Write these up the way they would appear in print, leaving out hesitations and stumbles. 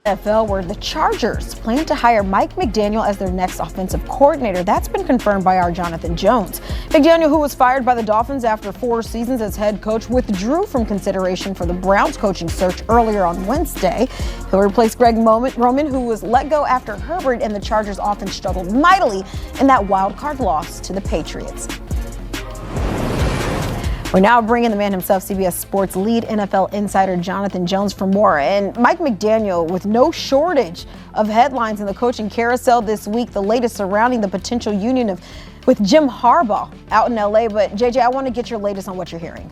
NFL, where the Chargers plan to hire Mike McDaniel as their next offensive coordinator. That's been confirmed by our Jonathan Jones. McDaniel, who was fired by the Dolphins after 4 seasons as head coach, withdrew from consideration for the Browns coaching search earlier on Wednesday. He'll replace Greg Roman, who was let go after Herbert and the Chargers offense struggled mightily in that wild card loss to the Patriots. We're now bringing the man himself, CBS Sports lead NFL insider Jonathan Jones, for more. And Mike McDaniel, with no shortage of headlines in the coaching carousel this week, the latest surrounding the potential union with Jim Harbaugh out in LA. But JJ, I want to get your latest on what you're hearing.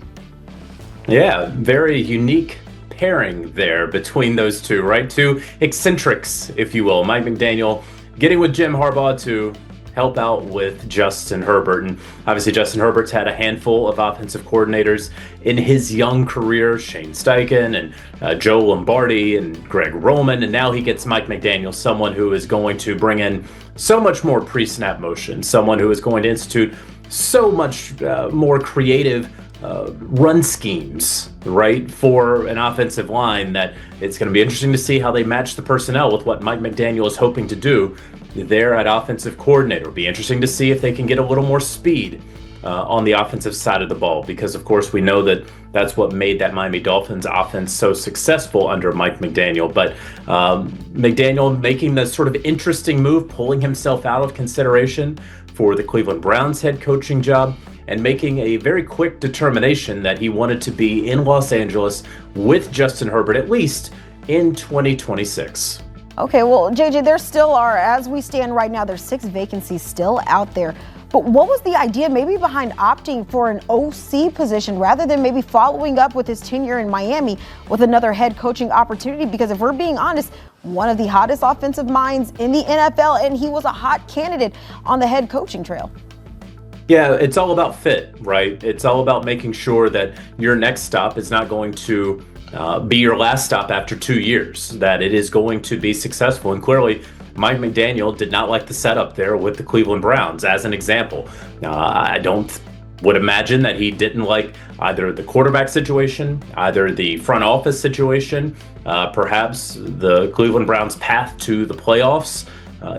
Yeah, very unique pairing there between those two, right? Two eccentrics, if you will. Mike McDaniel getting with Jim Harbaugh to help out with Justin Herbert. And obviously Justin Herbert's had a handful of offensive coordinators in his young career, Shane Steichen and Joe Lombardi and Greg Roman. And now he gets Mike McDaniel, someone who is going to bring in so much more pre-snap motion, someone who is going to institute so much more creative run schemes, right, for an offensive line, that it's going to be interesting to see how they match the personnel with what Mike McDaniel is hoping to do there at offensive coordinator. It'll be interesting to see if they can get a little more speed on the offensive side of the ball, because of course we know that that's what made that Miami Dolphins offense so successful under Mike McDaniel. But McDaniel making the sort of interesting move, pulling himself out of consideration for the Cleveland Browns head coaching job, and making a very quick determination that he wanted to be in Los Angeles with Justin Herbert, at least in 2026. Okay, well, JJ, there still are, as we stand right now, there's 6 vacancies still out there. But what was the idea maybe behind opting for an OC position rather than maybe following up with his tenure in Miami with another head coaching opportunity? Because if we're being honest, one of the hottest offensive minds in the NFL, and he was a hot candidate on the head coaching trail. Yeah, it's all about fit, right? It's all about making sure that your next stop is not going to be your last stop after 2 years, that it is going to be successful. And clearly, Mike McDaniel did not like the setup there with the Cleveland Browns, as an example. I would imagine that he didn't like either the quarterback situation, either the front office situation, perhaps the Cleveland Browns' path to the playoffs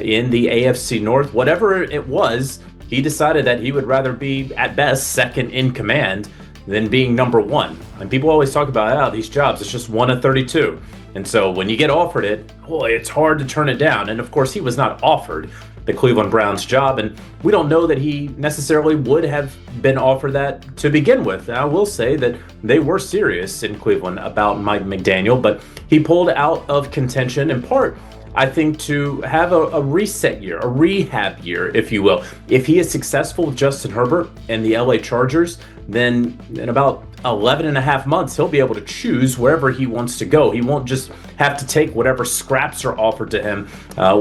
in the AFC North. Whatever it was, he decided that he would rather be, at best, second in command than being number one. And people always talk about, these jobs, it's just 1 of 32. And so when you get offered it, boy, it's hard to turn it down. And of course, he was not offered the Cleveland Browns job, and we don't know that he necessarily would have been offered that to begin with. I will say that they were serious in Cleveland about Mike McDaniel, but he pulled out of contention in part, I think, to have a reset year, a rehab year, if you will. If he is successful with Justin Herbert and the LA Chargers, then in about 11 and a half months, he'll be able to choose wherever he wants to go. He won't just have to take whatever scraps are offered to him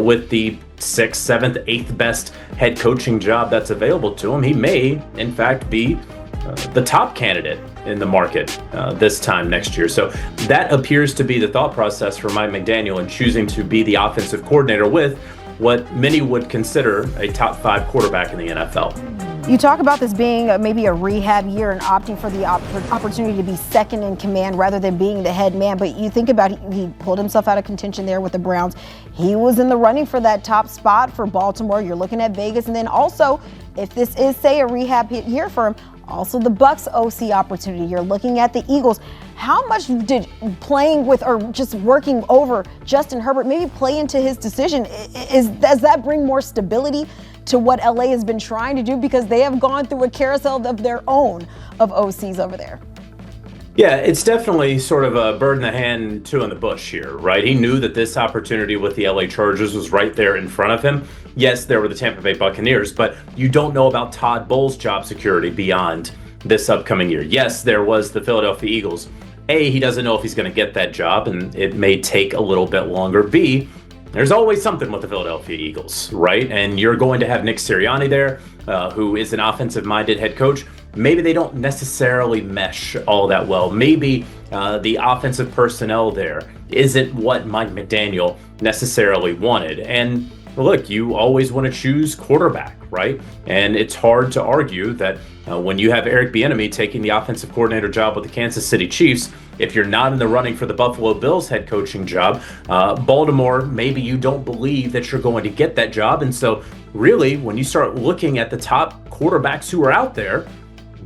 with the 6th, 7th, 8th best head coaching job that's available to him. He may, in fact, be the top candidate in the market this time next year. So that appears to be the thought process for Mike McDaniel in choosing to be the offensive coordinator with what many would consider a top 5 quarterback in the NFL. You talk about this being maybe a rehab year and opting for the opportunity to be second in command rather than being the head man. But you think about he pulled himself out of contention there with the Browns. He was in the running for that top spot for Baltimore. You're looking at Vegas. And then also, if this is, say, a rehab year for him, also the Bucs OC opportunity. You're looking at the Eagles. How much did playing with or just working over Justin Herbert maybe play into his decision? Does that bring more stability to what LA has been trying to do, because they have gone through a carousel of their own of OCs over there? Yeah, it's definitely sort of a bird in the hand, 2 in the bush here, right? He knew that this opportunity with the LA Chargers was right there in front of him. Yes, there were the Tampa Bay Buccaneers, but you don't know about Todd Bowles' job security beyond this upcoming year. Yes, there was the Philadelphia Eagles. A, he doesn't know if he's going to get that job, and it may take a little bit longer. B, there's always something with the Philadelphia Eagles, right? And you're going to have Nick Sirianni there, who is an offensive-minded head coach. Maybe they don't necessarily mesh all that well. Maybe the offensive personnel there isn't what Mike McDaniel necessarily wanted. And look, you always want to choose quarterback, right? And it's hard to argue that when you have Eric Bieniemy taking the offensive coordinator job with the Kansas City Chiefs, if you're not in the running for the Buffalo Bills head coaching job, Baltimore, maybe you don't believe that you're going to get that job. And so really, when you start looking at the top quarterbacks who are out there,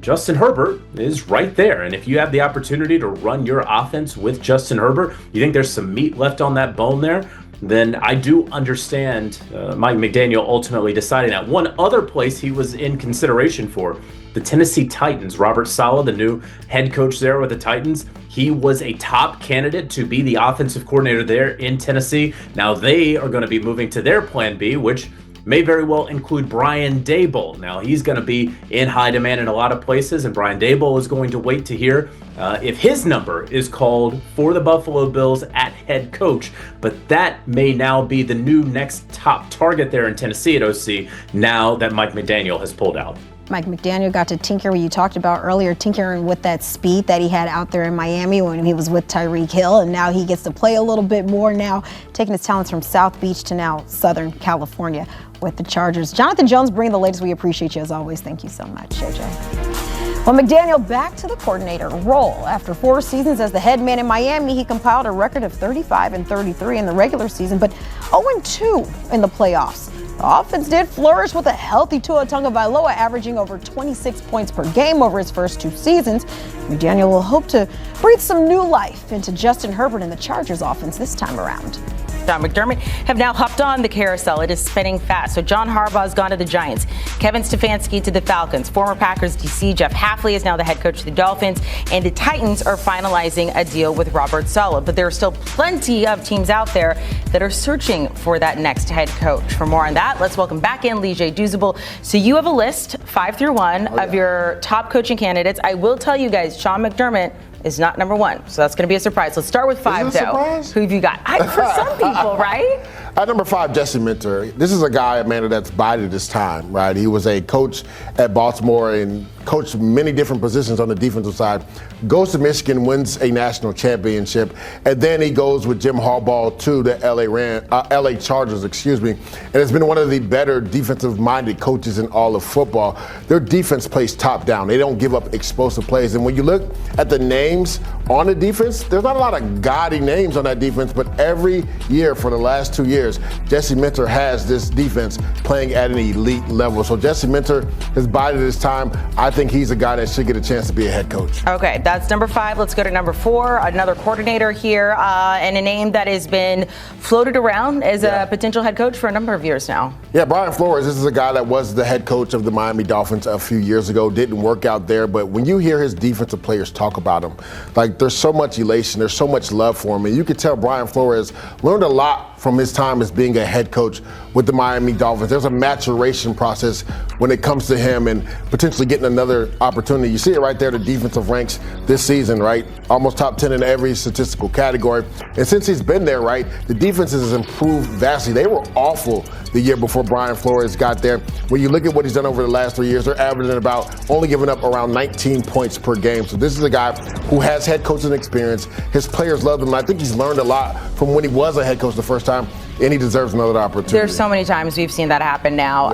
Justin Herbert is right there. And if you have the opportunity to run your offense with Justin Herbert, you think there's some meat left on that bone there, then I do understand Mike McDaniel ultimately deciding that. One other place he was in consideration for, the Tennessee Titans. Robert Saleh, the new head coach there with the Titans, he was a top candidate to be the offensive coordinator there in Tennessee. Now they are going to be moving to their plan B, which may very well include Brian Daboll. Now, he's going to be in high demand in a lot of places, and Brian Daboll is going to wait to hear if his number is called for the Buffalo Bills at head coach. But that may now be the new next top target there in Tennessee at OC, now that Mike McDaniel has pulled out. Mike McDaniel got to tinker, what you talked about earlier, tinkering with that speed that he had out there in Miami when he was with Tyreek Hill, and now he gets to play a little bit more now, taking his talents from South Beach to now Southern California with the Chargers. Jonathan Jones bringing the latest. We appreciate you as always. Thank you so much, JJ. Well, McDaniel back to the coordinator role. After 4 seasons as the head man in Miami, he compiled a record of 35-33 in the regular season, but 0-2 in the playoffs. The offense did flourish with a healthy Tua Tagovailoa averaging over 26 points per game over his first 2 seasons. McDaniel will hope to breathe some new life into Justin Herbert and the Chargers offense this time around. John McDermott have now hopped on the carousel. It is spinning fast. So John Harbaugh's gone to the Giants. Kevin Stefanski to the Falcons. Former Packers DC Jeff Hafley is now the head coach of the Dolphins. And the Titans are finalizing a deal with Robert Saleh. But there are still plenty of teams out there that are searching for that next head coach. For more on that, let's welcome back in Lee J. Douzable. So you have a list, 5 through 1, of your top coaching candidates. I will tell you guys, Sean McDermott is not number 1, so that's going to be a surprise. Let's start with 5, though. Surprise? Who have you got? For some people, right? At number 5, Jesse Minter. This is a guy, Amanda, that's bided his time, right? He was a coach at Baltimore and coached many different positions on the defensive side. Goes to Michigan, wins a national championship, and then he goes with Jim Harbaugh to the LA Chargers, and has been one of the better defensive-minded coaches in all of football. Their defense plays top down. They don't give up explosive plays. And when you look at the names on the defense, there's not a lot of gaudy names on that defense, but every year for the last 2 years, Jesse Minter has this defense playing at an elite level. So Jesse Minter has bided his time. I think he's a guy that should get a chance to be a head coach. Okay, that's number 5. Let's go to number 4, another coordinator here, and a name that has been floated around as a potential head coach for a number of years now. Yeah, Brian Flores. This is a guy that was the head coach of the Miami Dolphins a few years ago. Didn't work out there, but when you hear his defensive players talk about him, like there's so much elation, there's so much love for him, and you could tell Brian Flores learned a lot from his time as being a head coach with the Miami Dolphins. There's a maturation process when it comes to him and potentially getting another opportunity. You see it right there, the defensive ranks this season, right? Almost top 10 in every statistical category. And since he's been there, right, the defense has improved vastly. They were awful the year before Brian Flores got there. When you look at what he's done over the last 3 years, they're averaging about only giving up around 19 points per game. So this is a guy who has head coaching experience. His players love him. And I think he's learned a lot from when he was a head coach the first time, and he deserves another opportunity. There's so many times we've seen that happen now.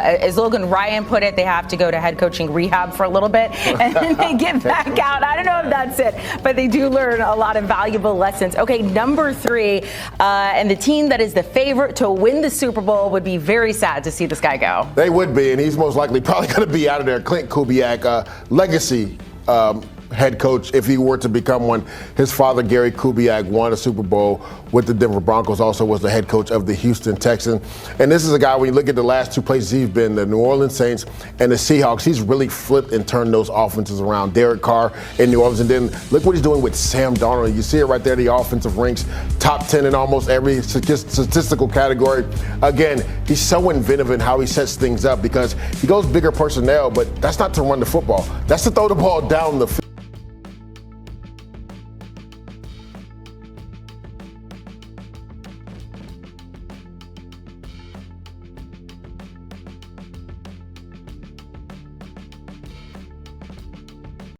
As Logan Ryan put it, they have to go to head coaching rehab for a little bit, and then they get back out. I don't know if that's it, but they do learn a lot of valuable lessons. Okay, number 3, and the team that is the favorite to win the Super Bowl would be very sad to see this guy go. They would be, and he's most likely probably going to be out of there. Clint Kubiak, legacy head coach if he were to become one. His father, Gary Kubiak, won a Super Bowl with the Denver Broncos, also was the head coach of the Houston Texans. And this is a guy, when you look at the last 2 places he's been, the New Orleans Saints and the Seahawks, he's really flipped and turned those offenses around. Derek Carr in New Orleans, and then look what he's doing with Sam Darnold. You see it right there, the offensive ranks, top 10 in almost every statistical category. Again, he's so inventive in how he sets things up because he goes bigger personnel, but that's not to run the football. That's to throw the ball down the field.